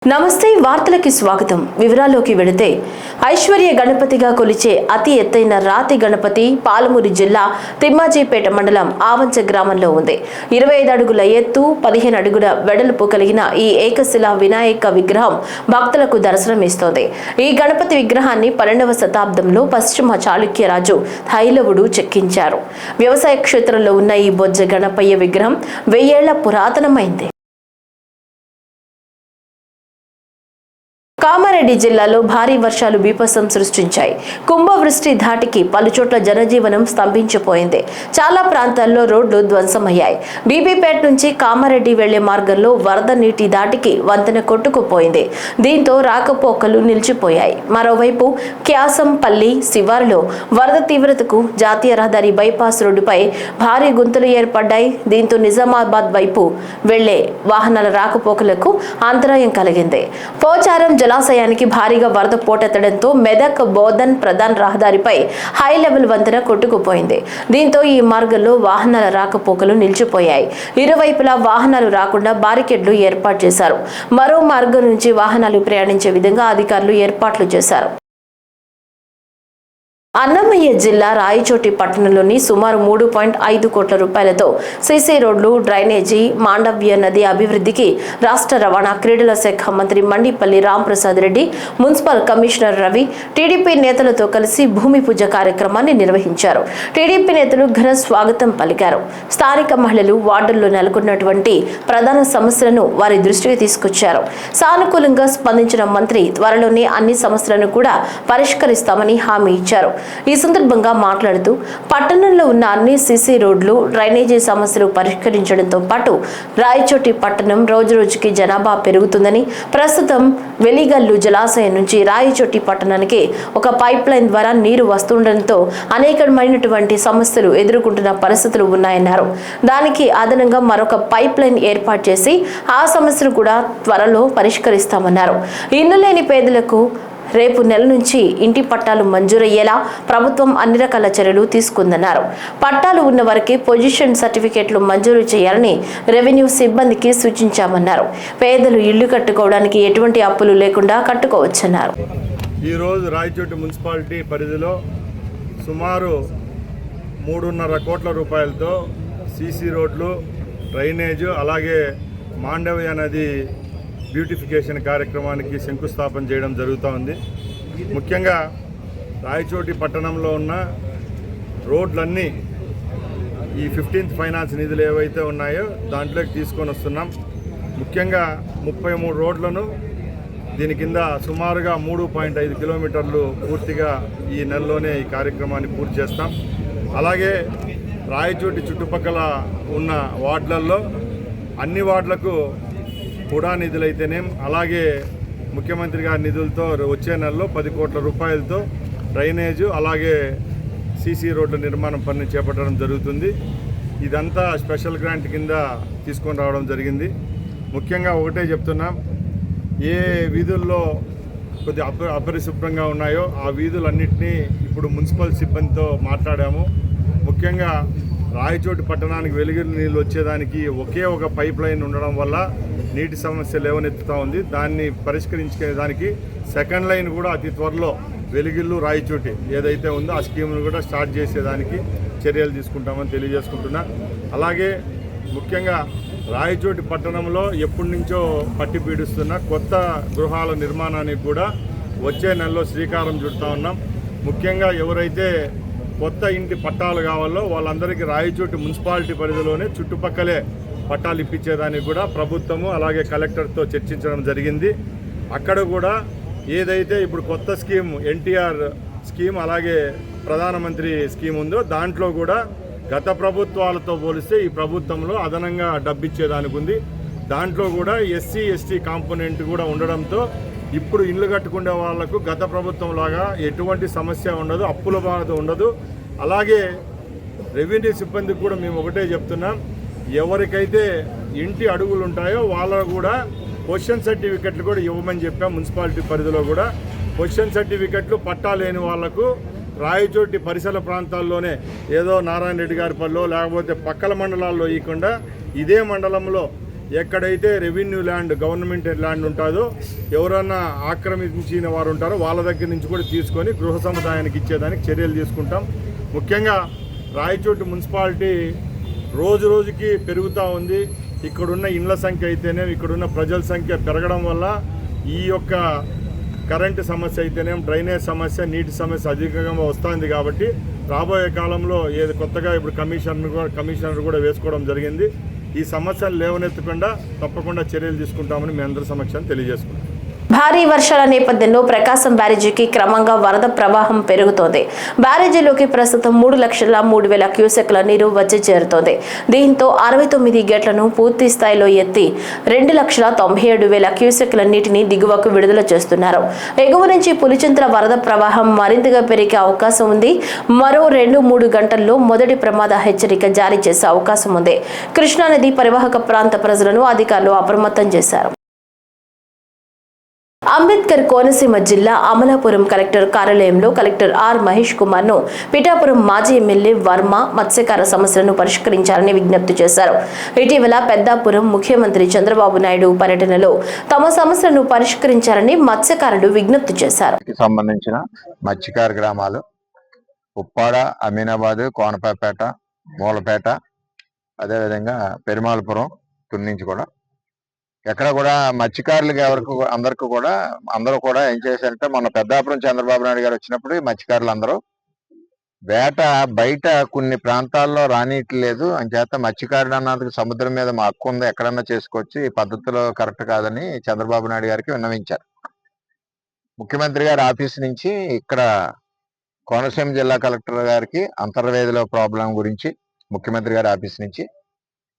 నమస్తే వార్తలకి స్వాగతం. వివరాల్లోకి వెళితే ఐశ్వర్య గణపతిగా కొలిచే అతి ఎత్తైన రాతి గణపతి పాలమూరు జిల్లా తిమ్మాజీపేట మండలం ఆవంచ గ్రామంలో ఉంది. 25 అడుగుల ఎత్తు 15 అడుగుల వెడల్పు కలిగిన ఈ ఏకశిలా వినాయక విగ్రహం భక్తులకు దర్శనమిస్తోంది. ఈ గణపతి విగ్రహాన్ని 12వ శతాబ్దంలో పశ్చిమ చాళుక్య రాజు హైలవుడు చెక్కించారు. వ్యవసాయ క్షేత్రంలో ఉన్న ఈ బొజ్జ గణపయ్య విగ్రహం 1000 ఏళ్ల పురాతనమైంది. కామారెడ్డి జిల్లాలో భారీ వర్షాలు బీభత్సం సృష్టించాయి. కుంభవృష్టి ధాటికి పలుచోట్ల జనజీవనం స్తంభించిపోయింది. చాలా ప్రాంతాల్లో రోడ్లు ధ్వంసమయ్యాయి. బీబీపేట నుంచి కామారెడ్డి వెళ్లే మార్గంలో వరద నీటి ధాటికి వంతెన కొట్టుకుపోయింది. దీంతో రాకపోకలు నిలిచిపోయాయి. మరోవైపు క్యాసంపల్లి శివారులో వరద తీవ్రతకు జాతీయ రహదారి బైపాస్ రోడ్డుపై భారీ గుంతలు ఏర్పడ్డాయి. దీంతో నిజామాబాద్ వైపు వెళ్లే వాహనాల రాకపోకలకు అంతరాయం కలిగింది. పోచారం జలాశయానికి భారీగా వరద పోటెత్తడంతో మెదక్ బోధన్ ప్రధాన రహదారిపై హై లెవెల్ వంతెన కొట్టుకుపోయింది. దీంతో ఈ మార్గంలో వాహనాల రాకపోకలు నిలిచిపోయాయి. ఇరువైపులా వాహనాలు రాకుండా బారికేడ్లు ఏర్పాటు చేశారు. మరో మార్గం నుంచి వాహనాలు ప్రయాణించే విధంగా అధికారులు ఏర్పాట్లు చేశారు. అన్నమయ్య జిల్లా రాయచోటి పట్టణంలోని సుమారు 3.5 కోట్ల రూపాయలతో సీసీ రోడ్లు, డ్రైనేజీ, మాండవ్య నది అభివృద్ధికి రాష్ట్ర రవాణా క్రీడల శాఖ మంత్రి Mandipalli Ramprasad Reddy, municipal commissioner Ravi, TDP నేతలతో కలిసి భూమి పూజ కార్యక్రమాన్ని నిర్వహించారు. టీడీపీ నేతలు ఘన స్వాగతం పలికారు. స్థానిక మహిళలు వార్డుల్లో నెలకొన్నటువంటి ప్రధాన సమస్యలను వారి దృష్టికి తీసుకొచ్చారు. సానుకూలంగా స్పందించిన మంత్రి త్వరలోనే అన్ని సమస్యలను కూడా పరిష్కరిస్తామని హామీ ఇచ్చారు. ఈ సందర్భంగా మాట్లాడుతూ పట్టణంలో ఉన్న అన్ని సీసీ రోడ్లు, డ్రైనేజీ సమస్యలు పరిష్కరించడంతో పాటు రాయచోటి పట్టణం రోజురోజుకి జనాభా పెరుగుతుందని, ప్రస్తుతం వెలిగల్లు జలాశయం నుంచి రాయచోటి పట్టణానికి ఒక పైప్ లైన్ ద్వారా నీరు వస్తుండటంతో అనేకమైనటువంటి సమస్యలు ఎదుర్కొంటున్న పరిస్థితులు ఉన్నాయన్నారు. దానికి అదనంగా మరొక పైప్ లైన్ ఏర్పాటు చేసి ఆ సమస్యలు కూడా త్వరలో పరిష్కరిస్తామన్నారు. ఇల్లు లేని పేదలకు రేపు నెల నుంచి ఇంటి పట్టాలు మంజూరయ్యేలా ప్రభుత్వం అన్ని రకాల చర్యలు తీసుకుందన్నారు. పట్టాలు ఉన్న వారికి పొజిషన్ సర్టిఫికేట్లు మంజూరు చేయాలని రెవెన్యూ సిబ్బందికి సూచించామన్నారు. పేదలు ఇళ్లు కట్టుకోవడానికి ఎటువంటి అప్పులు లేకుండా కట్టుకోవచ్చన్నారు. ఈరోజు రాయచోటి మున్సిపాలిటీ పరిధిలో సుమారు 3.5 కోట్ల రూపాయలతో సీసీ రోడ్లు, డ్రైనేజు, అలాగే మాండవ్య నది బ్యూటిఫికేషన్ కార్యక్రమానికి శంకుస్థాపన చేయడం జరుగుతూ ఉంది. ముఖ్యంగా రాయచోటి పట్టణంలో ఉన్న రోడ్లన్నీ ఈ 15th ఫైనాన్స్ నిధులు ఏవైతే ఉన్నాయో దాంట్లోకి తీసుకొని వస్తున్నాం. ముఖ్యంగా 33 రోడ్లను దీని కింద సుమారుగా 3.5 కిలోమీటర్లు పూర్తిగా ఈ నెలలోనే ఈ కార్యక్రమాన్ని పూర్తి చేస్తాం. అలాగే రాయచోటి చుట్టుపక్కల ఉన్న వార్డులలో అన్ని వార్డులకు కూడా నిధులైతేనేం, అలాగే ముఖ్యమంత్రి గారి నిధులతో వచ్చే నెలలో 10 కోట్ల రూపాయలతో డ్రైనేజు, అలాగే సీసీ రోడ్ల నిర్మాణం పనిని చేపట్టడం జరుగుతుంది. ఇదంతా స్పెషల్ గ్రాంట్ కింద తీసుకొని రావడం జరిగింది. ముఖ్యంగా ఒకటే చెప్తున్నాం, ఏ వీధుల్లో కొద్ది అపరిశుభ్రంగా ఉన్నాయో ఆ వీధులన్నింటినీ ఇప్పుడు మున్సిపల్ సిబ్బందితో మాట్లాడాము. ముఖ్యంగా రాయచోటి పట్టణానికి వెలుగు నీళ్ళు వచ్చేదానికి ఒకే ఒక పైప్ లైన్ ఉండడం వల్ల నీటి సమస్య లేవనెత్తుతూ ఉంది. దాన్ని పరిష్కరించుకునేదానికి సెకండ్ లైన్ కూడా అతి త్వరలో వెలుగిల్లు రాయచోటి ఏదైతే ఉందో ఆ స్కీమ్ను కూడా స్టార్ట్ చేసేదానికి చర్యలు తీసుకుంటామని తెలియజేసుకుంటున్నా. అలాగే ముఖ్యంగా రాయచోటి పట్టణంలో ఎప్పటి నుంచో పట్టి పీడిస్తున్న కొత్త గృహాల నిర్మాణానికి కూడా వచ్చే నెలలో శ్రీకారం చుడతా ఉన్నాం. ముఖ్యంగా ఎవరైతే కొత్త ఇంటి పట్టాలు కావాలో వాళ్ళందరికీ రాయచోటి మున్సిపాలిటీ పరిధిలోనే చుట్టుపక్కలే పట్టాలు ఇప్పించేదానికి కూడా ప్రభుత్వము అలాగే కలెక్టర్తో చర్చించడం జరిగింది. అక్కడ కూడా ఏదైతే ఇప్పుడు కొత్త స్కీమ్ ఎన్టీఆర్ స్కీమ్ అలాగే ప్రధానమంత్రి స్కీమ్ ఉందో దాంట్లో కూడా గత ప్రభుత్వాలతో పోలిస్తే ఈ ప్రభుత్వంలో అదనంగా డబ్బిచ్చేదానికి ఉంది. దాంట్లో కూడా ఎస్సీ ఎస్టీ కాంపోనెంట్ కూడా ఉండడంతో ఇప్పుడు ఇల్లు కట్టుకునే వాళ్లకు గత ప్రభుత్వం లాగా ఎటువంటి సమస్య ఉండదు, అప్పుల బాధ ఉండదు. అలాగే రెవెన్యూ సిబ్బందికి కూడా మేము ఒకటే చెప్తున్నాం, ఎవరికైతే ఇంటి అడుగులు ఉంటాయో వాళ్ళకు కూడా పొజిషన్ సర్టిఫికెట్లు కూడా ఇవ్వమని చెప్పాం. మున్సిపాలిటీ పరిధిలో కూడా పొజిషన్ సర్టిఫికెట్లు పట్టా లేని వాళ్లకు రాయచోటి పరిసర ప్రాంతాల్లోనే ఏదో నారాయణ రెడ్డి గారి పల్లో లేకపోతే పక్కల మండలాల్లో ఇవ్వకుండా ఇదే మండలంలో ఎక్కడైతే రెవెన్యూ ల్యాండ్ గవర్నమెంట్ ల్యాండ్ ఉంటుందో ఎవరన్నా ఆక్రమించిన వారు ఉంటారో వాళ్ళ దగ్గర నుంచి కూడా తీసుకొని గృహ సముదాయానికి ఇచ్చేదానికి చర్యలు తీసుకుంటాం. ముఖ్యంగా రాయచోటి మున్సిపాలిటీ రోజు రోజుకి పెరుగుతూ ఉంది. ఇక్కడున్న ఇండ్ల సంఖ్య అయితేనే, ఇక్కడున్న ప్రజల సంఖ్య పెరగడం వల్ల ఈ యొక్క కరెంటు సమస్య అయితేనే, డ్రైనేజ్ సమస్య, నీటి సమస్య అధికంగా వస్తుంది. కాబట్టి రాబోయే కాలంలో ఏది కొత్తగా ఇప్పుడు కమిషనర్ కూడా వేసుకోవడం జరిగింది. ఈ సమస్యలు లేవనెత్తకుండా తప్పకుండా చర్యలు తీసుకుంటామని మీ అందరి సమక్షాన్ని తెలియజేసుకుంటాం. భారీ వర్షాల నేపథ్యంలో ప్రకాశం బ్యారేజీకి క్రమంగా వరద ప్రవాహం పెరుగుతోంది. బ్యారేజీలోకి ప్రస్తుతం 3,03,000 క్యూసెక్ల నీరు వచ్చి చేరుతోంది. దీంతో 69 గేట్లను పూర్తి స్థాయిలో ఎత్తి 2,97,000 క్యూసెక్ల నీటిని దిగువకు విడుదల చేస్తున్నారు. ఎగువ నుంచి పులిచింతల వరద ప్రవాహం మరింతగా పెరిగే అవకాశం ఉంది. మరో 2-3 గంటల్లో మొదటి ప్రమాద హెచ్చరిక జారీ చేసే అవకాశం ఉంది. కృష్ణానది పరివాహక ప్రాంత ప్రజలను అధికారులు అప్రమత్తం చేశారు. అంబేద్కర్ కోనసీమ జిల్లా అమలాపురం కలెక్టర్ కార్యాలయంలో కలెక్టర్ ఆర్ మహేష్ కుమార్ ను పిఠాపురం మాజీ ఎమ్మెల్యే వర్మ మత్స్యకార సమస్యలను పరిష్కరించాలని విజ్ఞప్తి చేశారు. ఇటీవల పెద్దాపురం ముఖ్యమంత్రి చంద్రబాబు నాయుడు పర్యటనలో తమ సమస్యలను పరిష్కరించాలని మత్స్యకారులు విజ్ఞప్తి చేశారు. సంబంధించిన మత్స్యకార గ్రామాలు ఉప్పాడ, అమీనాబాద్, కోనపాపేట, మూలపేట, అదేవిధంగా పెరుమాళపురం, తున్నించి కూడా ఎక్కడ కూడా మత్స్యకారులకి అందరూ కూడా ఏం చేశారంటే, మొన్న పెద్దాపురం చంద్రబాబు నాయుడు గారు వచ్చినప్పుడు ఈ మత్స్యకారులు అందరూ వేట బయట కొన్ని ప్రాంతాల్లో రానియట్లేదు అని చేత మత్స్యకారుడు అన్నందుకు సముద్రం మీద మా హక్కు ఉంది, ఎక్కడన్నా చేసుకోవచ్చు, ఈ పద్ధతిలో కరెక్ట్ కాదని చంద్రబాబు నాయుడు గారికి విన్నవించారు. ముఖ్యమంత్రి గారి ఆఫీస్ నుంచి ఇక్కడ కోనసీమ జిల్లా కలెక్టర్ గారికి అంతర్వేదిలో ప్రాబ్లం గురించి ముఖ్యమంత్రి గారి ఆఫీస్ నుంచి,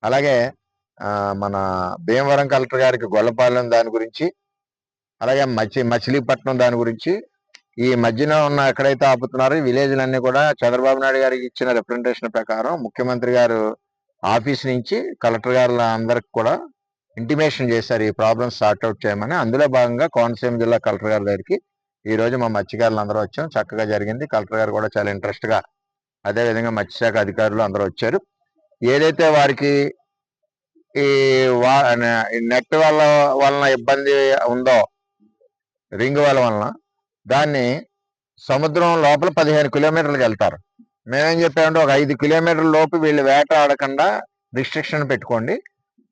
అలాగే మన భీమవరం కలెక్టర్ గారికి గొల్లపాలెం దాని గురించి, అలాగే మచిలీపట్నం దాని గురించి, ఈ మధ్యన ఉన్న ఎక్కడైతే ఆపుతున్నారో ఈ విలేజ్లన్నీ కూడా చంద్రబాబు నాయుడు గారికి ఇచ్చిన రిప్రజెంటేషన్ ప్రకారం ముఖ్యమంత్రి గారు ఆఫీస్ నుంచి కలెక్టర్ గారు అందరికి కూడా ఇంటిమేషన్ చేశారు ఈ ప్రాబ్లమ్స్ సార్ట్అవుట్ చేయమని. అందులో భాగంగా కోనసీమ జిల్లా కలెక్టర్ గారి దగ్గరికి ఈ రోజు మా మత్స్యకారులు అందరూ వచ్చాం. చక్కగా జరిగింది. కలెక్టర్ గారు కూడా చాలా ఇంట్రెస్ట్ గా, అదేవిధంగా మత్స్యశాఖ అధికారులు అందరూ వచ్చారు. ఏదైతే వారికి ఈ నెట్ వలన ఇబ్బంది ఉందో, రింగ్ వలన, దాన్ని సముద్రం లోపల 15 కిలోమీటర్లకు వెళ్తారు. మేమేం చెప్పామంటే ఒక 5 కిలోమీటర్ల లోపు వీళ్ళు వేట ఆడకుండా రిస్ట్రిక్షన్ పెట్టుకోండి,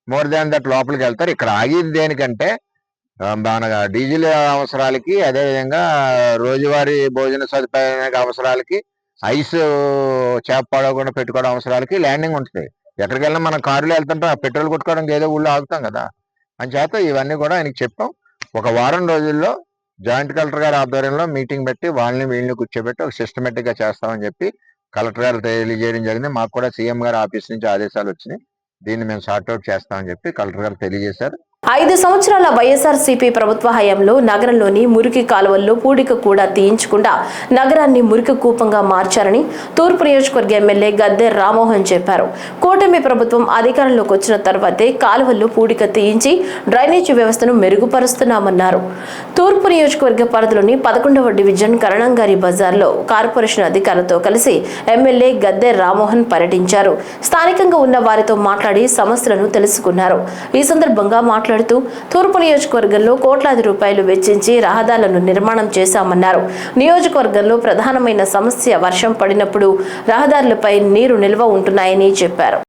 మోర్ దాన్ దట్ లోపలికి వెళ్తారు. ఇక్కడ ఆగేది దేనికంటే మన డీజిల్ అవసరాలకి, అదేవిధంగా రోజువారీ భోజన సదుపాయానికి అవసరాలకి, ఐస్ చేప పడకుండా పెట్టుకోవడం అవసరాలకి ల్యాండింగ్ ఉంటుంది. ఎక్కడికి వెళ్ళినా మనం కారులో వెళ్తుంటాం, పెట్రోల్ కొట్టుకోవడానికి ఏదో ఊళ్ళో ఆగుతాం కదా. అని చేత ఇవన్నీ కూడా ఆయనకి చెప్పాం. ఒక వారం రోజుల్లో జాయింట్ కలెక్టర్ గారి ఆధ్వర్యంలో మీటింగ్ పెట్టి వీళ్ళని కూర్చోబెట్టి ఒక సిస్టమేటిక్ గా చేస్తామని చెప్పి కలెక్టర్ గారు తెలియజేయడం జరిగింది. మాకు కూడా సీఎం గారి ఆఫీస్ నుంచి ఆదేశాలు వచ్చినాయి. దీన్ని మేము సార్ట్అవుట్ చేస్తామని చెప్పి కలెక్టర్ గారు తెలియజేశారు. 5 సంవత్సరాల వైఎస్ఆర్సీపీ ప్రభుత్వ హయాంలో నగరంలోని మురికి కాలువల్లో పూడిక కూడా తీయించకుండా నగరాన్ని మురికి కూపంగా మార్చారని తూర్పు నియోజకవర్గ ఎమ్మెల్యే గద్దె రామ్మోహన్ చెప్పారు. కూటమి ప్రభుత్వం అధికారంలోకి వచ్చిన తర్వాతే కాలువల్లో పూడిక తీయించి డ్రైనేజీ వ్యవస్థను మెరుగుపరుస్తున్నామన్నారు. తూర్పు నియోజకవర్గ పరిధిలోని 11వ డివిజన్ కరణంగారి బజార్లో కార్పొరేషన్ అధికారులతో కలిసి ఎమ్మెల్యే గద్దె రామ్మోహన్ పర్యటించారు. స్థానికంగా ఉన్న వారితో మాట్లాడి సమస్యలను తెలుసుకున్నారు. ఈ సందర్భంగా తూర్పు నియోజకవర్గంలో కోట్లాది రూపాయలు వెచ్చించి రహదారులను నిర్మాణం చేశామన్నారు. నియోజకవర్గంలో ప్రధానమైన సమస్య వర్షం పడినప్పుడు రహదారులపై నీరు నిల్వ ఉంటున్నాయని చెప్పారు.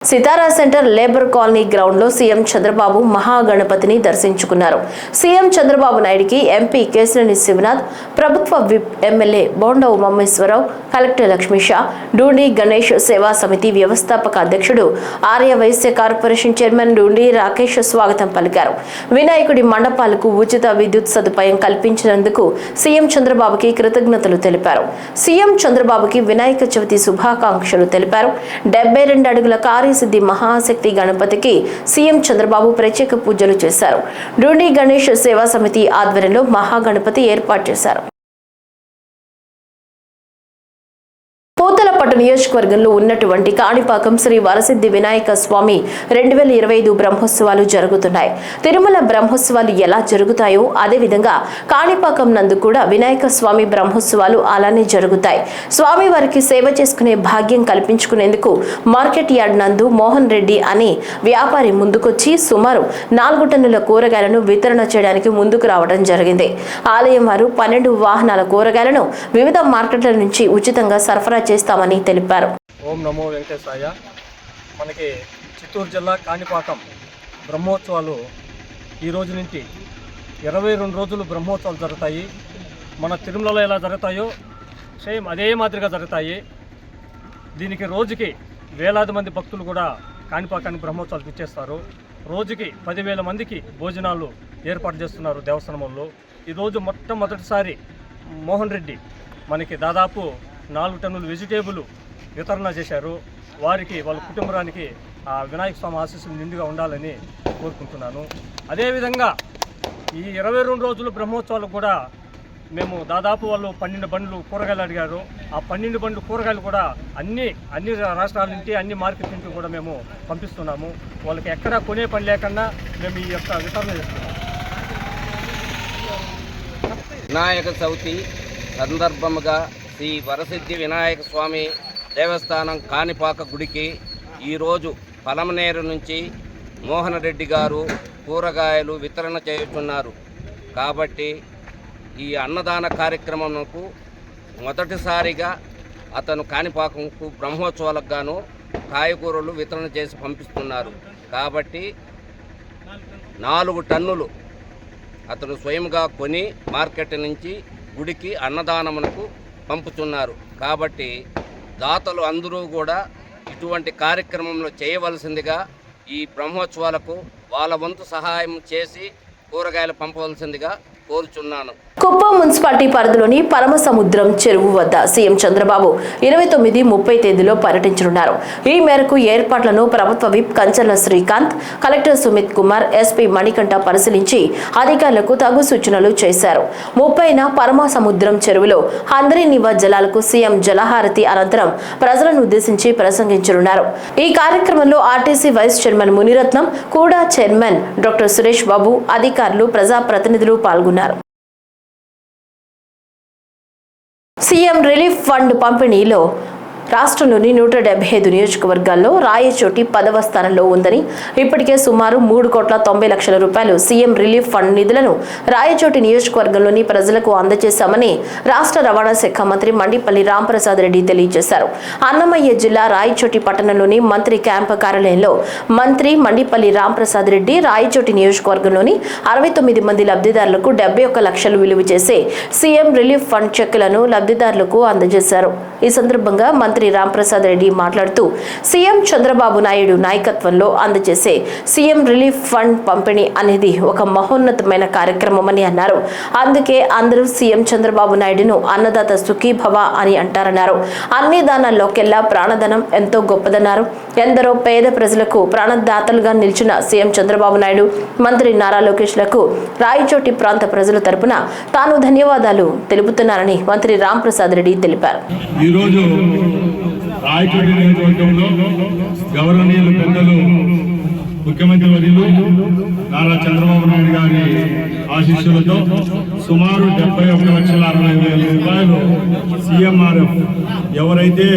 సితారా సెంటర్ లేబర్ కాలనీ గ్రౌండ్ లో సీఎం చంద్రబాబు మహాగణపతిని దర్శించుకున్నారు. సీఎం చంద్రబాబు నాయుడికి ఎంపీ కేశినేని శివనాథ్, ప్రభుత్వ whip MLA bonda Umameswara Rao, collector Lakshmisha, Dhoondi Ganesh సేవా సమితి వ్యవస్థాపక అధ్యక్షుడు ఆర్య వైశ్య కార్పొరేషన్ చైర్మన్ డూండి రాకేష్ స్వాగతం పలికారు. వినాయకుడి మండపాలకు ఉచిత విద్యుత్ సదుపాయం కల్పించినందుకు సీఎం చంద్రబాబుకి కృతజ్ఞతలు తెలిపారు. సీఎం చంద్రబాబుకి వినాయక చవితి శుభాకాంక్షలు తెలిపారు. 72 అడుగుల సిద్ధి మహాశక్తి గణపతికి సీఎం చంద్రబాబు ప్రత్యేక పూజలు చేశారు. డూండి గణేష్ సేవా సమితి ఆధ్వర్యంలో మహాగణపతి ఏర్పాటు చేశారు. నియోజకవర్గంలో ఉన్నటువంటి కాణిపాకం శ్రీ వరసిద్ధి వినాయక స్వామి 2025 బ్రహ్మోత్సవాలు జరుగుతున్నాయి. తిరుమల బ్రహ్మోత్సవాలు ఎలా జరుగుతాయో అదేవిధంగా కాణిపాకం నందు కూడా వినాయక స్వామి బ్రహ్మోత్సవాలు అలానే జరుగుతాయి. స్వామి వారికి సేవ చేసుకునే భాగ్యం కల్పించుకునేందుకు మార్కెట్ యార్డ్ నందు మోహన్ రెడ్డి అనే వ్యాపారి ముందుకొచ్చి సుమారు 4 టన్నుల కూరగాయలను వితరణ చేయడానికి ముందుకు రావడం జరిగింది. ఆలయం వారు 12 వాహనాల కూరగాయలను వివిధ మార్కెట్ల నుంచి ఉచితంగా సరఫరా చేస్తామని తెలిపారు. ఓం నమో వెంకటేశాయ. మనకి చిత్తూరు జిల్లా కాణిపాకం బ్రహ్మోత్సవాలు ఈ రోజు నుంచి 22 రోజులు బ్రహ్మోత్సవాలు జరుగుతాయి. మన తిరుమలలో ఎలా జరుగుతాయో సేమ్ అదే మాదిరిగా జరుగుతాయి. దీనికి రోజుకి వేలాది మంది భక్తులు కూడా కాణిపాకానికి బ్రహ్మోత్సవాలకు ఇచ్చేస్తారు. రోజుకి 10,000 మందికి భోజనాలు ఏర్పాటు చేస్తున్నారు దేవస్థానంలో. ఈరోజు మొట్టమొదటిసారి మోహన్ రెడ్డి మనకి దాదాపు 4 టన్నుల వెజిటేబుల్ వితరణ చేశారు. వారికి వాళ్ళ కుటుంబానికి ఆ వినాయక స్వామి ఆశీస్సులు నిండుగా ఉండాలని కోరుకుంటున్నాను. అదేవిధంగా ఈ 22 రోజులు బ్రహ్మోత్సవాలకు కూడా మేము దాదాపు వాళ్ళు 12 బండ్లు కూరగాయలు అడిగారు. ఆ 12 బండ్లు కూరగాయలు కూడా అన్ని రాష్ట్రాల నుంచి అన్ని మార్కెట్ నుంచి కూడా మేము పంపిస్తున్నాము. వాళ్ళకి ఎక్కడా కొనే పని లేకుండా మేము ఈ యొక్క వితరణ చేస్తున్నాము. వినాయక చవితి సందర్భముగా శ్రీ వరసిద్ధి వినాయక స్వామి దేవస్థానం కాణిపాక గుడికి ఈరోజు పలమనేరు నుంచి మోహన్ రెడ్డి గారు కూరగాయలు వితరణ చేస్తున్నారు. కాబట్టి ఈ అన్నదాన కార్యక్రమంకు మొదటిసారిగా అతను కాణిపాకంకు బ్రహ్మోత్సవాలకు గాను కాయగూరలు వితరణ చేసి పంపిస్తున్నారు. కాబట్టి 4 టన్నులు అతను స్వయంగా కొని మార్కెట్ నుంచి గుడికి అన్నదానమునకు పంపుతున్నారు. కాబట్టి దాతలు అందరూ కూడా ఇటువంటి కార్యక్రమంలో చేయవలసిందిగా ఈ బ్రహ్మోత్సవాలకు వాళ్ళ వంతు సహాయం చేసి కూరగాయలు పంపవలసిందిగా కోరుచున్నాను. కుప్పం మున్సిపాలిటీ పరిధిలోని పరమసముద్రం చెరువు వద్ద సీఎం చంద్రబాబు 29, 30 తేదీలో పర్యటించనున్నారు. ఈ మేరకు ఏర్పాట్లను ప్రభుత్వ whip Kancharla Srikanth, collector Sumit Kumar, SP Manikanta పరిశీలించి అధికారులకు తగు సూచనలు చేశారు. 30న పరమసముద్రం చెరువులో అందరి నివా జలాలకు సీఎం జలహారతి అనంతరం ప్రజలను ఉద్దేశించి ప్రసంగించనున్నారు. ఈ కార్యక్రమంలో ఆర్టీసీ వైస్ చైర్మన్ మునిరత్నం, కూడా చైర్మన్ డాక్టర్ సురేష్ బాబు, అధికారులు, ప్రజాప్రతినిధులు పాల్గొన్నారు. సీఎం రిలీఫ్ ఫండ్ పంపిణీలో రాష్ట్రంలోని 175 నియోజకవర్గాల్లో రాయచోటి 10వ స్థానంలో ఉందని, ఇప్పటికే సుమారు 3,90 లక్షల రూపాయలు సీఎం రిలీఫ్ ఫండ్ నిధులను రాయచోటి నియోజకవర్గంలోని ప్రజలకు అందజేశామని రాష్ట్ర రవాణా శాఖ మంత్రి మండిపల్లి రాంప్రసాద్ రెడ్డి తెలియజేశారు. అన్నమయ్య జిల్లా రాయచోటి పట్టణంలోని మంత్రి క్యాంపు కార్యాలయంలో మంత్రి మండిపల్లి రాంప్రసాద్ రెడ్డి రాయచోటి నియోజకవర్గంలోని 69 మంది లబ్ధిదారులకు 71 లక్షలు విలువ చేసే సీఎం రిలీఫ్ ఫండ్ చెక్కులను లబ్ధిదారులకు అందజేశారు. ఈ సందర్భంగా మంత్రి రాంప్రసాద్ రెడ్డి మాట్లాడుతూ సీఎం చంద్రబాబు నాయుడు నాయకత్వంలో అందజేసే సీఎం రిలీఫ్ ఫండ్ పంపిణీ అనేది ఒక మహోన్నతమైన కార్యక్రమమని అన్నారు. అందుకే అందరూ సీఎం చంద్రబాబు నాయుడును అన్నదాత సుఖీభవ అని అంటారన్నారు. అన్ని దానాల్లోకెల్లా ప్రాణదానం ఎంతో గొప్పదన్నారు. ఎందరో పేద ప్రజలకు ప్రాణదాతలుగా నిలిచిన సీఎం చంద్రబాబు నాయుడు, మంత్రి నారా లోకేష్లకు రాయచోటి ప్రాంత ప్రజల తరపున తాను ధన్యవాదాలు తెలుపుతున్నానని మంత్రి రాంప్రసాద్ రెడ్డి తెలిపారు. రాయచోటి నియోజకవర్గంలో గౌరవనీయులు పెద్దలు ముఖ్యమంత్రి వర్యులు నారా చంద్రబాబు నాయుడు గారి ఆశీస్సులతో సుమారు 71,60,000 రూపాయలు సీఎంఆర్ఎఫ్ ఎవరైతే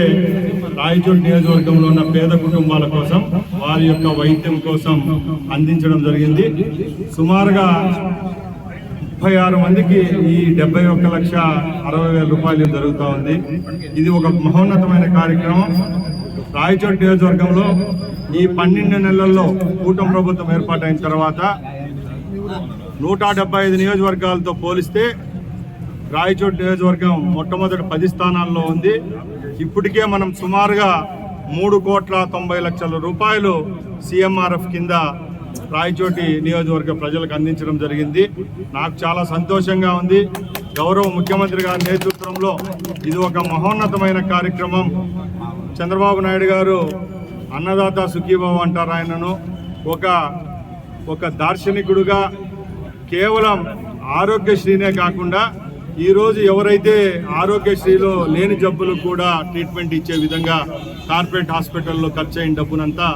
రాయచోటి నియోజకవర్గంలో ఉన్న పేద కుటుంబాల కోసం వారి యొక్క వైద్యం కోసం అందించడం జరిగింది. సుమారుగా 36 మందికి ఈ 71,60,000 రూపాయలు జరుగుతూ ఉంది. ఇది ఒక మహోన్నతమైన కార్యక్రమం. రాయచోటి నియోజకవర్గంలో ఈ 12 నెలల్లో కూటమి ప్రభుత్వం ఏర్పాటైన తర్వాత 175 నియోజకవర్గాలతో పోలిస్తే రాయచోటి నియోజకవర్గం మొట్టమొదటి 10 స్థానాల్లో ఉంది. ఇప్పటికే మనం సుమారుగా 3,90,00,000 రూపాయలు సీఎంఆర్ఎఫ్ కింద రాయచోటి నియోజకవర్గ ప్రజలకు అందించడం జరిగింది. నాకు చాలా సంతోషంగా ఉంది. గౌరవ ముఖ్యమంత్రి గారి నేతృత్వంలో ఇది ఒక మహోన్నతమైన కార్యక్రమం. చంద్రబాబు నాయుడు గారు అన్నదాత సుఖీభవ అంటారు. ఆయనను ఒక దార్శనికుడుగా కేవలం ఆరోగ్యశ్రీనే కాకుండా ఈరోజు ఎవరైతే ఆరోగ్యశ్రీలో లేని జబ్బులకు కూడా ట్రీట్మెంట్ ఇచ్చే విధంగా కార్పొరేట్ హాస్పిటల్లో ఖర్చు అయిన డబ్బునంతా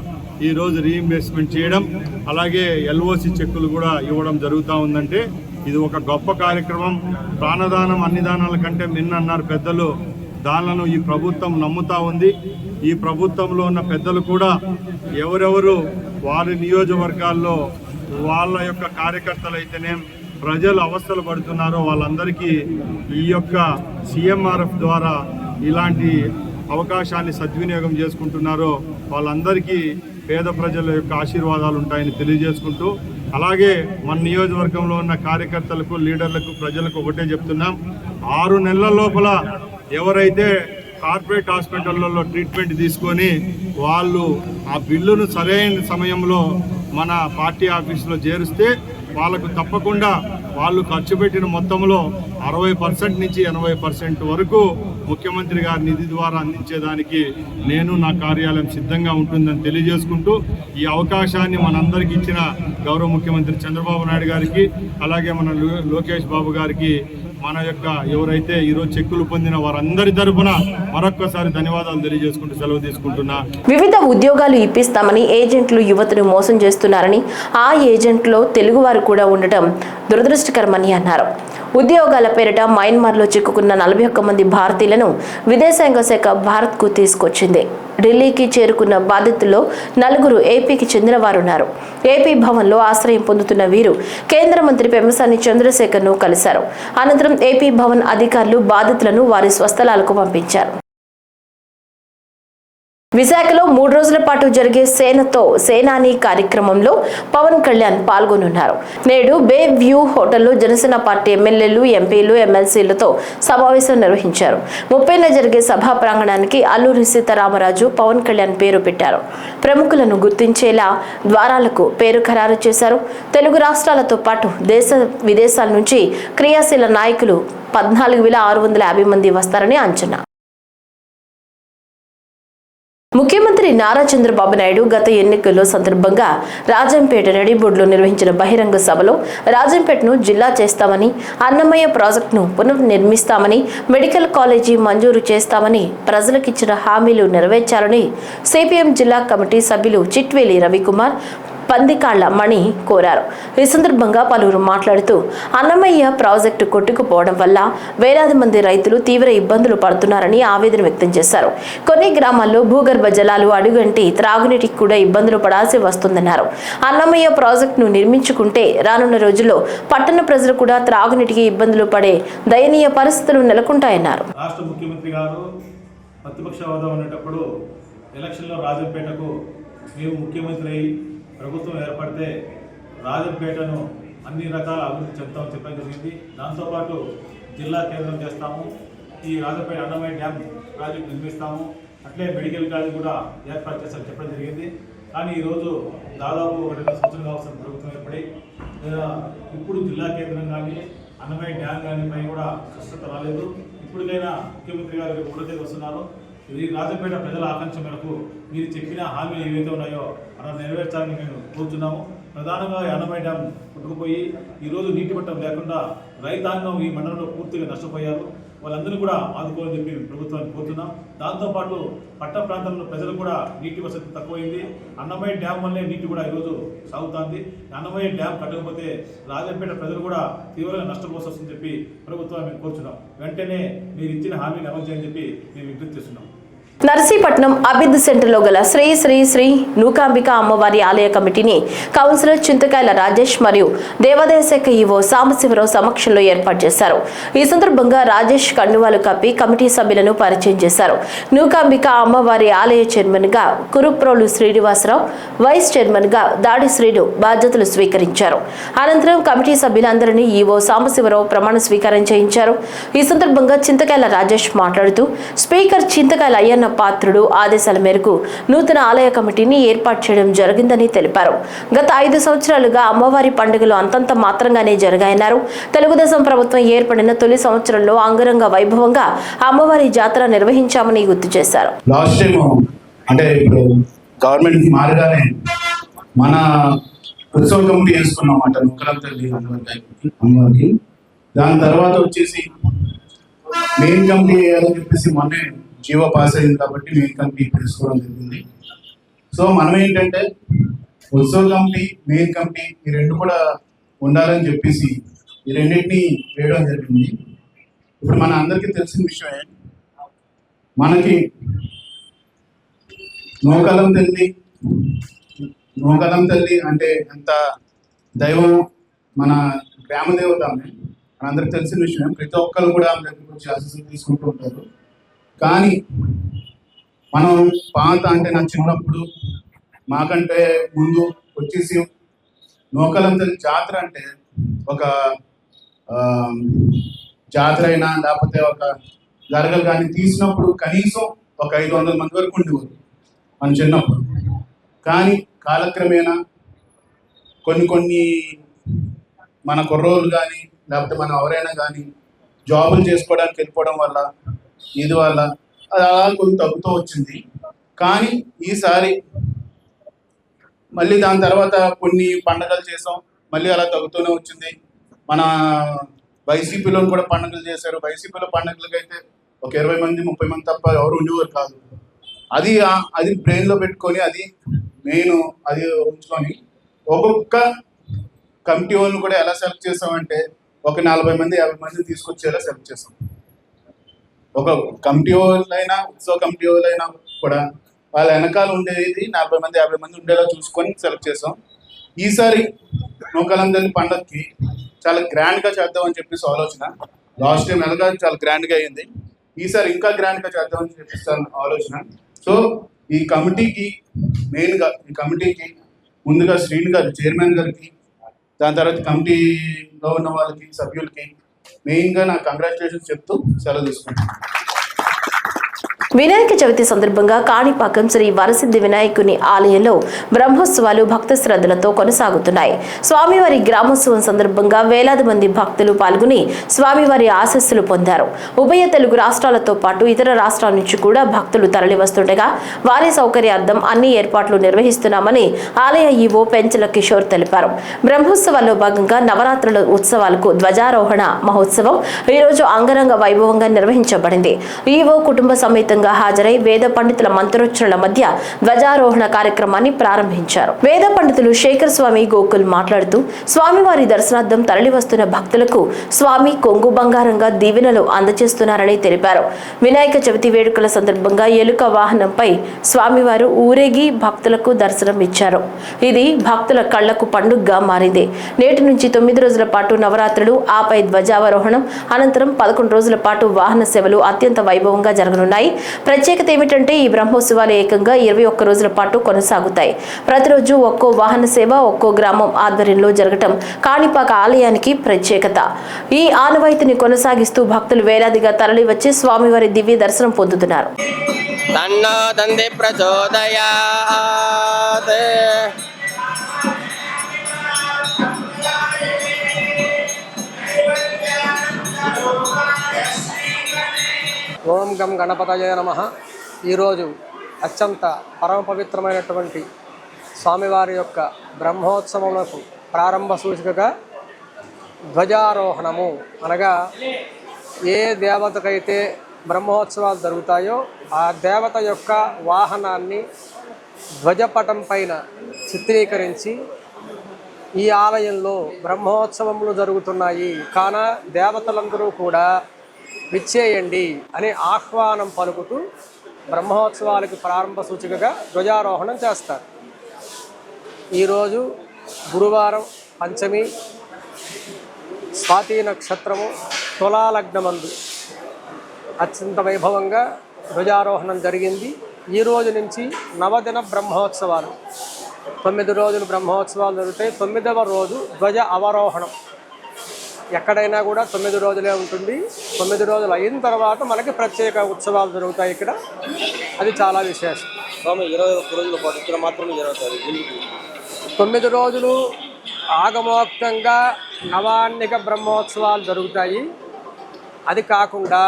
ఈరోజు రీఇంబర్స్మెంట్ చేయడం, అలాగే ఎల్ఓసి చెక్కులు కూడా ఇవ్వడం జరుగుతూ ఉందంటే ఇది ఒక గొప్ప కార్యక్రమం. ప్రాణదానం అన్ని దానాల కంటే మిన్న అన్నారు పెద్దలు. దానిలను ఈ ప్రభుత్వం నమ్ముతా ఉంది. ఈ ప్రభుత్వంలో ఉన్న పెద్దలు కూడా ఎవరెవరు వారి నియోజకవర్గాల్లో వాళ్ళ యొక్క కార్యకర్తలు అయితేనే ప్రజలు అవస్థలు పడుతున్నారో వాళ్ళందరికీ ఈ యొక్క సిఎంఆర్ఎఫ్ ద్వారా ఇలాంటి అవకాశాన్ని సద్వినియోగం చేసుకుంటున్నారో వాళ్ళందరికీ పేద ప్రజల యొక్క ఆశీర్వాదాలు ఉంటాయని తెలియజేసుకుంటూ, అలాగే మన నియోజకవర్గంలో ఉన్న కార్యకర్తలకు, లీడర్లకు, ప్రజలకు ఒకటే చెప్తున్నాం. 6 నెలల లోపల ఎవరైతే కార్పొరేట్ హాస్పిటళ్లలో ట్రీట్మెంట్ తీసుకొని వాళ్ళు ఆ బిల్లును సరైన సమయంలో మన పార్టీ ఆఫీసులో చేరిస్తే వాళ్ళకు తప్పకుండా వాళ్ళు ఖర్చు పెట్టిన మొత్తంలో 60% నుంచి 80% వరకు ముఖ్యమంత్రి గారి నిధి ద్వారా అందించేదానికి నేను నా కార్యాలయం సిద్ధంగా ఉంటుందని తెలియజేసుకుంటూ, ఈ అవకాశాన్ని మనందరికీ ఇచ్చిన గౌరవ ముఖ్యమంత్రి చంద్రబాబు నాయుడు గారికి, అలాగే మన లోకేష్ బాబు గారికి, మన యొక్క ఎవరైతే ఈరోజు చెక్కులు పొందిన వారందరి తరపున మరొక్కసారి ధన్యవాదాలు తెలియజేసుకుంటూ సెలవు తీసుకుంటున్నా. వివిధ ఉద్యోగాలు ఇప్పిస్తామని ఏజెంట్లు యువతను మోసం చేస్తున్నారని, ఆ ఏజెంట్లో తెలుగువారు కూడా ఉండటం దురదృష్టకరమని అన్నారు. ఉద్యోగాల పేరిట మయన్మార్లో చిక్కుకున్న 41 మంది భారతీయులను విదేశాంగ శాఖ భారత్కు తీసుకొచ్చింది. ఢిల్లీకి చేరుకున్న బాధితుల్లో 4 ఏపీకి చెందిన వారున్నారు. ఏపీ భవన్లో ఆశ్రయం పొందుతున్న వీరు కేంద్ర మంత్రి పెమ్మసాని చంద్రశేఖర్ను కలిశారు. అనంతరం ఏపీ భవన్ అధికారులు బాధితులను వారి స్వస్థలాలకు పంపించారు. విశాఖలో 3 రోజుల పాటు జరిగే సేనతో సేనాని కార్యక్రమంలో పవన్ కళ్యాణ్ పాల్గొనున్నారు. నేడు బే వ్యూ హోటల్లో జనసేన పార్టీ ఎమ్మెల్యేలు, ఎంపీలు, ఎమ్మెల్సీలతో సమావేశం నిర్వహించారు. 30న జరిగే సభా ప్రాంగణానికి అల్లూరి సీతారామరాజు, పవన్ కళ్యాణ్ పేరు పెట్టారు. ప్రముఖులను గుర్తించేలా ద్వారాలకు పేరు ఖరారు చేశారు. తెలుగు రాష్ట్రాలతో పాటు దేశ విదేశాల నుంచి క్రియాశీల నాయకులు 14,650 మంది వస్తారని అంచనా. ముఖ్యమంత్రి నారా చంద్రబాబు నాయుడు గత ఎన్నికల్లో సందర్భంగా రాజంపేట నడిబొడ్లో నిర్వహించిన బహిరంగ సభలో రాజంపేటను జిల్లా చేస్తామని, అన్నమయ్య ప్రాజెక్టును పునర్నిర్మిస్తామని, మెడికల్ కాలేజీ మంజూరు చేస్తామని ప్రజలకిచ్చిన హామీలు నెరవేర్చాలని సిపిఎం జిల్లా కమిటీ సభ్యులు చిట్వేలి రవికుమార్, పందికాళ్ల మణి కోరారు. ఈ సందర్భంగా పలువురు మాట్లాడుతూ అన్నమయ్య ప్రాజెక్టు కొట్టుకుపోవడం వల్ల వేలాది మంది రైతులు తీవ్ర ఇబ్బందులు పడుతున్నారని ఆవేదన వ్యక్తం చేశారు. కొన్ని గ్రామాల్లో భూగర్భ జలాలు అడుగంటి త్రాగునీటికి కూడా ఇబ్బందులు పడాల్సి వస్తుందన్నారు. అన్నమయ్య ప్రాజెక్టును నిర్మించుకుంటే రానున్న రోజుల్లో పట్టణ ప్రజలు కూడా త్రాగునీటికి ఇబ్బందులు పడే దయనీయ పరిస్థితులు నెలకొంటాయన్నారు. రాష్ట్ర ముఖ్యమంత్రి గారు ప్రతిపక్ష హోదా ఉన్నప్పుడు ఎలక్షన్లో రాజంపేటకు మేము ముఖ్యమంత్రి ప్రభుత్వం ఏర్పడితే రాజంపేటను అన్ని రకాల అభివృద్ధి చెప్తామని చెప్పడం జరిగింది. దాంతోపాటు జిల్లా కేంద్రం చేస్తాము, ఈ రాజంపేట అన్నమయ్య డ్యామ్ ప్రాజెక్టు నిర్మిస్తాము, అట్లే మెడికల్ కాలేజ్ కూడా ఏర్పాటు చేస్తామని చెప్పడం జరిగింది. కానీ ఈరోజు దాదాపు 2 సంవత్సరాలు అవసరం ప్రభుత్వం ఏర్పడి ఇప్పుడు జిల్లా కేంద్రం కానీ అన్నమయ్య డ్యామ్ కానీ పై కూడా స్పష్టత రాలేదు. ఇప్పటికైనా ముఖ్యమంత్రి గారు 3వ తేదీ వస్తున్నారు. ఇది రాజంపేట ప్రజల ఆకాంక్ష మేరకు మీరు చెప్పిన హామీలు ఏవైతే ఉన్నాయో అలా నెరవేర్చాలని మేము కోరుతున్నాము. ప్రధానంగా అన్నమయ్య డ్యామ్ కొట్టుకుపోయి ఈరోజు నీటి మట్టం లేకుండా రైతాంగం ఈ మండలంలో పూర్తిగా నష్టపోయారు. వాళ్ళందరూ కూడా ఆదుకోవాలని చెప్పి ప్రభుత్వాన్ని కోరుతున్నాం. దాంతోపాటు పట్టణ ప్రాంతంలో ప్రజలు కూడా నీటి వసతి తక్కువైంది. అన్నమయ్య డ్యామ్ వల్లే నీటి కూడా ఈరోజు సాగుతుంది. అన్నమయ్య డ్యామ్ కట్టకపోతే రాజంపేట ప్రజలు కూడా తీవ్రంగా నష్టపోవాల్సి వస్తుందని చెప్పి ప్రభుత్వాన్ని మేము కోరుతున్నాం. వెంటనే మీరు ఇచ్చిన హామీని అమలు చేయని చెప్పి మేము విజ్ఞప్తి చేస్తున్నాం. నర్సీపట్నం అభిద్ సెంటర్లో గల శ్రీ శ్రీ శ్రీ నూకాంబిక అమ్మవారి ఆలయ కమిటీని కౌన్సిలర్ చింతకాయల రాజేష్ మరియు దేవాదాయ శాఖ ఈవో సాంబశివరావు సమక్షంలో ఏర్పాటు చేశారు. ఈ సందర్భంగా రాజేష్ కండువాలు కప్పి కమిటీ సభ్యులను పరిచయం చేశారు. నూకాంబిక అమ్మవారి ఆలయ చైర్మన్ గా కురుప్రోలు శ్రీనివాసరావు, వైస్ చైర్మన్ గా దాడి శ్రీను బాధ్యతలు స్వీకరించారు. అనంతరం కమిటీ సభ్యులందరినీ ఈవో సాంబశివరావు ప్రమాణ స్వీకారం చేయించారు. ఈ సందర్భంగా చింతకాయల రాజేష్ మాట్లాడుతూ స్పీకర్ చింతకాయల అయ్యన్న పాత్రుడు ఆదేశాల మేరకు నూతన ఆలయ కమిటీని ఏర్పాటు చేయడం జరిగిందని తెలిపారు. గత 5 సంవత్సరాలుగా అమ్మవారి పండుగలు అంతంత మాత్రంగానే జరిగాయన్నారు. తెలుగుదేశం ప్రభుత్వం ఏర్పడిన తొలి సంవత్సరంలో అంగరంగ వైభవంగా అమ్మవారి జాతర నిర్వహించామని గుర్తు చేశారు. లాస్ట్ టైం అంటే ఇప్పుడు గవర్నమెంట్ మారగానే మన ఉత్సవ కమిటీ వేసుకున్నాం అన్నమాట. అమ్మవారికి దాని తర్వాత వచ్చేసి మెయిన్ కమిటీ వేయాలని చెప్పేసి మొన్నే జీవో పాస్ అయింది కాబట్టి మెయిన్ కమిటీ తీసుకోవడం జరిగింది. సో మనం ఏంటంటే ఉత్సవ కమిటీ, మెయిన్ కమిటీ ఈ రెండు కూడా ఉండాలని చెప్పేసి ఈ రెండింటిని వేయడం జరిగింది. ఇప్పుడు మన అందరికీ తెలిసిన విషయమే, మనకి నూకలం తల్లి అంటే ఎంత దైవం, మన గ్రామ దేవత ఆమె, మనందరికి తెలిసిన విషయం. ప్రతి ఒక్కరు కూడా ఆమె దగ్గరికి వచ్చి ఆశీస్సులు తీసుకుంటూ ఉంటారు. కానీ మనం పాత అంటే నా చిన్నప్పుడు మాకంటే ముందు వచ్చేసి నూకలం తల్లి జాతర అంటే ఒక జాతర అయినా లేకపోతే ఒక గరగలు కానీ తీసినప్పుడు కనీసం ఒక 500 మంది వరకు ఉండేవారు మన చిన్నప్పుడు. కానీ కాలక్రమేణా కొన్ని మన కుర్రోళ్ళు కానీ లేకపోతే మనం ఎవరైనా కానీ జాబులు చేసుకోవడానికి వెళ్ళిపోవడం వల్ల ఇది వల్ల అది అలా కొంచెం తగ్గుతూ వచ్చింది. కానీ ఈసారి మళ్ళీ దాని తర్వాత కొన్ని పండగలు చేసాం, మళ్ళీ అలా తగ్గుతూనే వచ్చింది. మన వైసీపీలో కూడా పండుగలు చేశారు. వైసీపీలో పండుగలకైతే ఒక 20 మంది 30 మంది తప్ప ఎవరు ఉండేవారు కాదు. అది బ్రెయిన్లో పెట్టుకొని అది మెయిన్ అది ఉంచుకొని ఒక్కొక్క కమిటీ వాళ్ళని కూడా ఎలా సెలెక్ట్ చేసామంటే ఒక 40 మంది 50 మందిని తీసుకొచ్చేలా సెలెక్ట్ చేసాం. ఒక కమిటీ వాళ్ళైనా ఉత్సవ కమిటీ వాళ్ళైనా కూడా వాళ్ళ వెనకాల ఉండేది 40 మంది 50 మంది ఉండేలా చూసుకొని సెలెక్ట్ చేసాం. ఈసారి నూకలం తల్లి పండగకి చాలా గ్రాండ్గా చేద్దామని చెప్పేసి ఆలోచన. లాస్ట్ టైం ఎలాగా చాలా గ్రాండ్గా అయింది, ఈసారి ఇంకా గ్రాండ్గా చేద్దామని చెప్పేసి ఆలోచన. సో ఈ కమిటీకి ముందుగా శ్రీని గారు చైర్మన్ గారికి, దాని తర్వాత కమిటీలో ఉన్న వాళ్ళకి సభ్యులకి మెయిన్గా నా కంగ్రాచులేషన్స్ చెప్తూ సెలవు తీసుకుంటాను. వినాయక చవితి సందర్భంగా కాణిపాకం శ్రీ వరసిద్ధి వినాయకుని ఆలయంలో బ్రహ్మోత్సవాలు భక్త శ్రద్ధలతో కొనసాగుతున్నాయి. స్వామివారి గ్రామోత్సవం సందర్భంగా వేలాది మంది భక్తులు పాల్గొని స్వామివారి ఆశీస్సులు పొందారు. ఉభయ తెలుగు రాష్ట్రాలతో పాటు ఇతర రాష్ట్రాల నుంచి కూడా భక్తులు తరలి వస్తుండగా వారి సౌకర్యార్థం అన్ని ఏర్పాట్లు నిర్వహిస్తున్నామని ఆలయ ఈవో పెంచల కిషోర్ తెలిపారు. బ్రహ్మోత్సవాల్లో భాగంగా నవరాత్రుల ఉత్సవాలకు ధ్వజారోహణ మహోత్సవం ఈరోజు అంగరంగ వైభవంగా నిర్వహించబడింది. ఈవో కుటుంబ సమేతంగా హాజరై వేద పండితుల మంత్రోచ్చరణల మధ్య ధ్వజారోహణ కార్యక్రమాన్ని ప్రారంభించారు. వేద పండితులు శేఖర్ స్వామి గోకుల్ మాట్లాడుతూ స్వామివారి దర్శనార్థం తరలి వస్తున్న భక్తులకు స్వామి కొంగు బంగారంగా దీవెనలు అందజేస్తున్నారని తెలిపారు. వినాయక చవితి వేడుకల సందర్భంగా ఎలుక వాహనంపై స్వామివారు ఊరేగి భక్తులకు దర్శనం ఇచ్చారు. ఇది భక్తుల కళ్లకు పండుగగా మారింది. నేటి నుంచి 9 రోజుల పాటు నవరాత్రులు, ఆపై ధ్వజావరోహణం, అనంతరం 11 రోజుల పాటు వాహన సేవలు అత్యంత వైభవంగా జరగనున్నాయి. ప్రత్యేకత ఏమిటంటే ఈ బ్రహ్మోత్సవాలు ఏకంగా 21 రోజుల పాటు కొనసాగుతాయి. ప్రతిరోజు ఒక్కో వాహన సేవ ఒక్కో గ్రామం ఆధ్వర్యంలో జరగటం కాణిపాక ఆలయానికి ప్రత్యేకత. ఈ ఆనవాయితీని కొనసాగిస్తూ భక్తులు వేలాదిగా తరలి వచ్చి స్వామివారి దివ్య దర్శనం పొందుతున్నారు. ఓం గం గణపతయే నమః. ఈరోజు అత్యంత పరమ పవిత్రమైనటువంటి స్వామివారి యొక్క బ్రహ్మోత్సవములకు ప్రారంభ సూచికగా ధ్వజారోహణము, అనగా ఏ దేవతకైతే బ్రహ్మోత్సవాలు జరుగుతాయో ఆ దేవత యొక్క వాహనాన్ని ధ్వజపటం పైన చిత్రీకరించి ఈ ఆలయంలో బ్రహ్మోత్సవములు జరుగుతున్నాయి కాన దేవతలందరూ కూడా విచ్చేయండి అని ఆహ్వానం పలుకుతూ బ్రహ్మోత్సవాలకు ప్రారంభ సూచికగా ధ్వజారోహణం చేస్తారు. ఈరోజు గురువారం పంచమి, స్వాతి నక్షత్రము, తులాలగ్నమందు అత్యంత వైభవంగా ధ్వజారోహణం జరిగింది. ఈ రోజు నుంచి నవదిన బ్రహ్మోత్సవాలు, 9 రోజులు బ్రహ్మోత్సవాలు జరుగుతాయి. 9వ రోజు ధ్వజ అవరోహణం. ఎక్కడైనా కూడా 9 రోజులే ఉంటుంది. 9 రోజులు అయిన తర్వాత మనకి ప్రత్యేక ఉత్సవాలు జరుగుతాయి ఇక్కడ. అది చాలా విశేషం. 9 రోజులు ఆగమోక్తంగా నవాన్నిక బ్రహ్మోత్సవాలు జరుగుతాయి. అది కాకుండా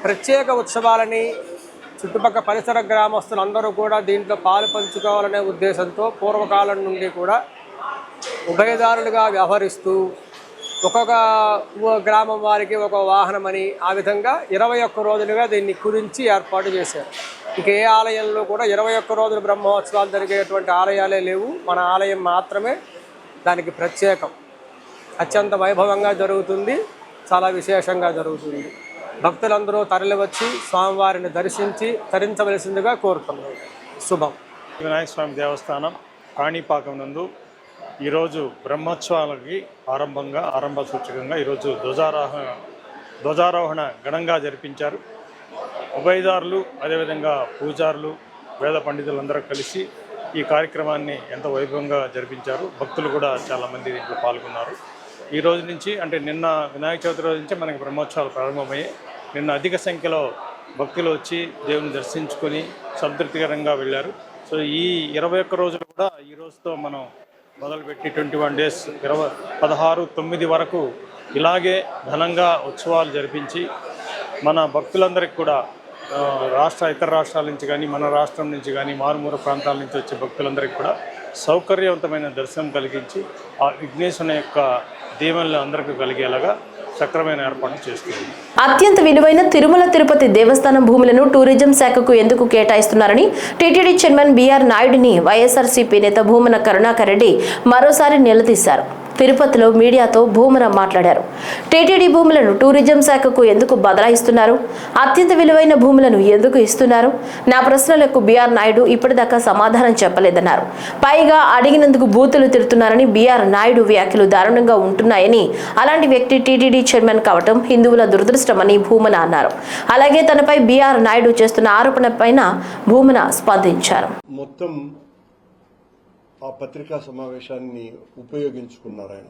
ప్రత్యేక ఉత్సవాలని చుట్టుపక్కల పరిసర గ్రామస్తులందరూ కూడా దీంట్లో పాలు పంచుకోవాలనే ఉద్దేశంతో పూర్వకాలం నుండి కూడా ఉభయదారులుగా వ్యవహరిస్తూ ఒక్కొక్క గ్రామం వారికి ఒక వాహనం అని ఆ విధంగా 21 రోజులుగా దీన్ని కురించి ఏర్పాటు చేశారు. ఇక ఏ ఆలయంలో కూడా 21 రోజులు బ్రహ్మోత్సవాలు జరిగేటువంటి ఆలయాలే లేవు. మన ఆలయం మాత్రమే దానికి ప్రత్యేకం. అత్యంత వైభవంగా జరుగుతుంది, చాలా విశేషంగా జరుగుతుంది. భక్తులందరూ తరలివచ్చి స్వామివారిని దర్శించి తరించవలసిందిగా కోరుతున్నాం. శుభం. వినాయక స్వామి దేవస్థానం కాణిపాకం నందు ఈరోజు బ్రహ్మోత్సవాలకి ఆరంభ సూచకంగా ఈరోజు ధ్వజారోహణ ఘనంగా జరిపించారు. ఉభయదారులు అదేవిధంగా పూజారులు వేద పండితులందరూ కలిసి ఈ కార్యక్రమాన్ని ఎంతో వైభవంగా జరిపించారు. భక్తులు కూడా చాలామంది దీంట్లో పాల్గొన్నారు. ఈ రోజు నుంచి అంటే నిన్న వినాయక చవితి రోజు నుంచి మనకి బ్రహ్మోత్సవాలు ప్రారంభమయ్యాయి. నిన్న అధిక సంఖ్యలో భక్తులు వచ్చి దేవుని దర్శించుకొని సంతృప్తికరంగా వెళ్ళారు. సో ఈ 21 రోజులు కూడా ఈ రోజుతో మనం మొదలుపెట్టి 21 డేస్ 16/9 వరకు ఇలాగే ఘనంగా ఉత్సవాలు జరిపించి మన భక్తులందరికీ కూడా ఇతర రాష్ట్రాల నుంచి కానీ మన రాష్ట్రం నుంచి కానీ మారుమూల ప్రాంతాల నుంచి వచ్చే భక్తులందరికీ కూడా సౌకర్యవంతమైన దర్శనం కలిగించి ఆ విఘ్నేశ్వరుని యొక్క దీవెనలు అందరికీ కలిగేలాగా సక్రమైన ఏర్పాటు చేస్తుంది. అత్యంత విలువైన తిరుమల తిరుపతి దేవస్థానం భూములను టూరిజం శాఖకు ఎందుకు కేటాయిస్తున్నారని టీటీడీ చైర్మన్ బీఆర్ నాయుడిని వైఎస్ఆర్సీపీ నేత భూమన కరుణాకర్ రెడ్డి మరోసారి నిలదీశారు. తిరుపతిలో మీడియాతో భూమన మాట్లాడారు. టీటీడీ భూములను టూరిజం శాఖకు ఎందుకు బదలాయిస్తున్నారు? అత్యంత విలువైన భూములను ఎందుకు ఇస్తున్నారు? నా ప్రశ్నలకు బీఆర్ నాయుడు ఇప్పటిదాకా సమాధానం చెప్పలేదన్నారు. పైగా అడిగినందుకు బూతులు తిడుతున్నారని బీఆర్ నాయుడు వ్యాఖ్యలు దారుణంగా ఉంటున్నాయని, అలాంటి వ్యక్తి టీటీడీ చైర్మన్ కావటం హిందువుల దురదృష్టమని భూమన అన్నారు. అలాగే తనపై బీఆర్ నాయుడు చేస్తున్న ఆరోపణపైన భూమన స్పందించారు. మొత్తం ఆ పత్రికా సమావేశాన్ని ఉపయోగించుకున్నారు ఆయన.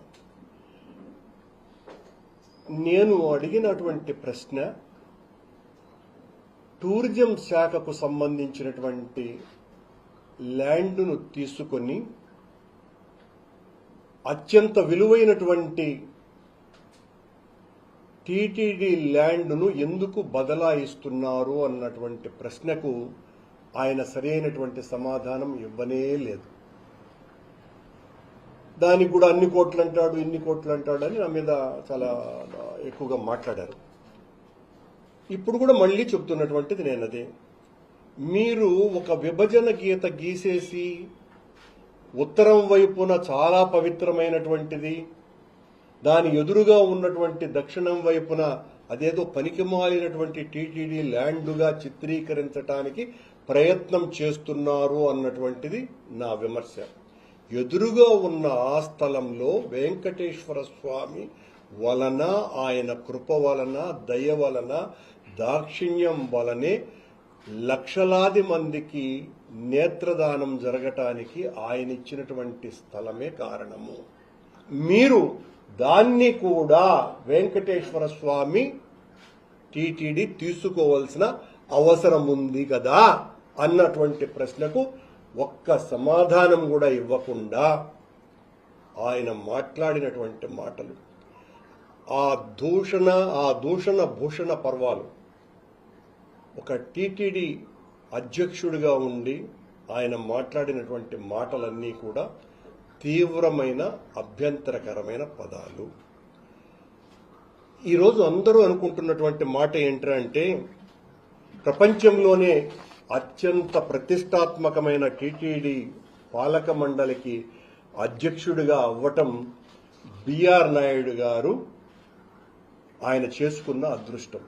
నేను అడిగినటువంటి ప్రశ్న టూరిజం శాఖకు సంబంధించినటువంటి ల్యాండ్ను తీసుకొని అత్యంత విలువైనటువంటి టీటీడీ ల్యాండ్ను ఎందుకు బదలాయిస్తున్నారు అన్నటువంటి ప్రశ్నకు ఆయన సరైనటువంటి సమాధానం ఇవ్వనే లేదు. దానికి కూడా అన్ని కోట్లు అంటాడు, ఇన్ని కోట్లు అంటాడు అని నా మీద చాలా ఎక్కువగా మాట్లాడారు. ఇప్పుడు కూడా మళ్ళీ చెప్తున్నటువంటిది నేను అదే, మీరు ఒక విభజన గీత గీసేసి ఉత్తరం వైపున చాలా పవిత్రమైనటువంటిది, దాని ఎదురుగా ఉన్నటువంటి దక్షిణం వైపున అదేదో పనికిమాలినటువంటి టీటీడీ ల్యాండ్గా చిత్రీకరించడానికి ప్రయత్నం చేస్తున్నారు అన్నటువంటిది నా విమర్శ. ఎదురుగా ఉన్న ఆ స్థలంలో వెంకటేశ్వర స్వామి వలన, ఆయన కృప వలన, దయ వలన, దాక్షిణ్యం వలనే లక్షలాది మందికి నేత్రదానం జరగటానికి ఆయన ఇచ్చినటువంటి స్థలమే కారణము. మీరు దాన్ని కూడా వెంకటేశ్వర స్వామి టీటీడీ తీసుకోవాల్సిన అవసరం ఉంది కదా అన్నటువంటి ప్రశ్నకు ఒక్క సమాధానం కూడా ఇవ్వకుండా ఆయన మాట్లాడినటువంటి మాటలు, ఆ దూషణ భూషణ పర్వాలు ఒక టీటీడీ అధ్యక్షుడిగా ఉండి ఆయన మాట్లాడినటువంటి మాటలన్నీ కూడా తీవ్రమైన అభ్యంతరకరమైన పదాలు. ఈరోజు అందరూ అనుకుంటున్నటువంటి మాట ఏంటంటే ప్రపంచంలోనే అత్యంత ప్రతిష్టాత్మకమైన టీటీడీ పాలక మండలికి అధ్యక్షుడిగా అవ్వటం బీఆర్ నాయుడు గారు ఆయన చేసుకున్న అదృష్టం.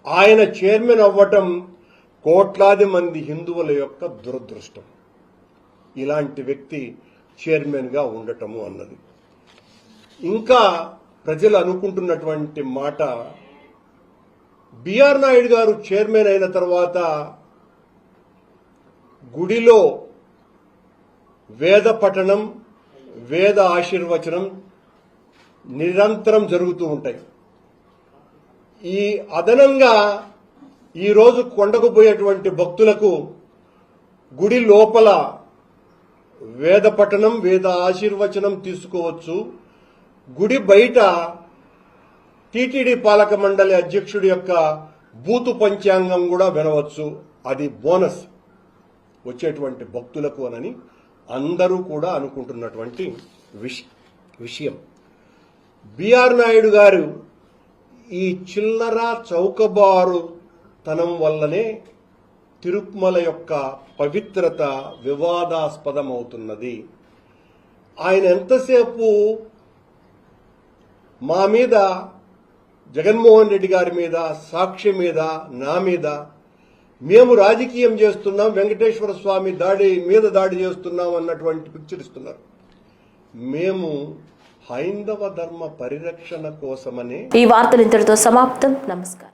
ఆయన చైర్మన్ అవ్వటం కోట్లాది మంది హిందువుల యొక్క దురదృష్టం. ఇలాంటి వ్యక్తి చైర్మన్గా ఉండటము అన్నది. ఇంకా ప్రజలు అనుకుంటున్నటువంటి మాట, బీఆర్ నాయుడు గారు చైర్మన్ అయిన తర్వాత గుడిలో వేద పఠనం, వేద ఆశీర్వచనం నిరంతరం జరుగుతూ ఉంటాయి. ఈ అదనంగా ఈరోజు కొండకు పోయేటువంటి భక్తులకు గుడి లోపల వేద పఠనం, వేద ఆశీర్వచనం తీసుకోవచ్చు. గుడి బయట టీటీడీ పాలక మండలి అధ్యక్షుడి యొక్క బూతు పంచాంగం కూడా వినవచ్చు. అది బోనస్ వచ్చేటువంటి భక్తులకు అనని అందరూ కూడా అనుకుంటున్నటువంటి విషయం. బిఆర్ నాయుడు గారు ఈ చిల్లర చౌకబారు తనం వల్లనే తిరుమల యొక్క పవిత్రత వివాదాస్పదమవుతున్నది. ఆయన ఎంతసేపు మా మీద, జగన్మోహన్ రెడ్డి గారి మీద, సాక్షి మీద, నా మీద మేము రాజకీయం చేస్తున్నాం, వెంకటేశ్వర స్వామి దాడి చేస్తున్నాం అన్నటువంటి పిక్చర్ ఇస్తున్నారు. మేము హైందవ ధర్మ పరిరక్షణ కోసమనే. ఈ వార్తలు ఇంతటితో సమాప్తం. నమస్కారం.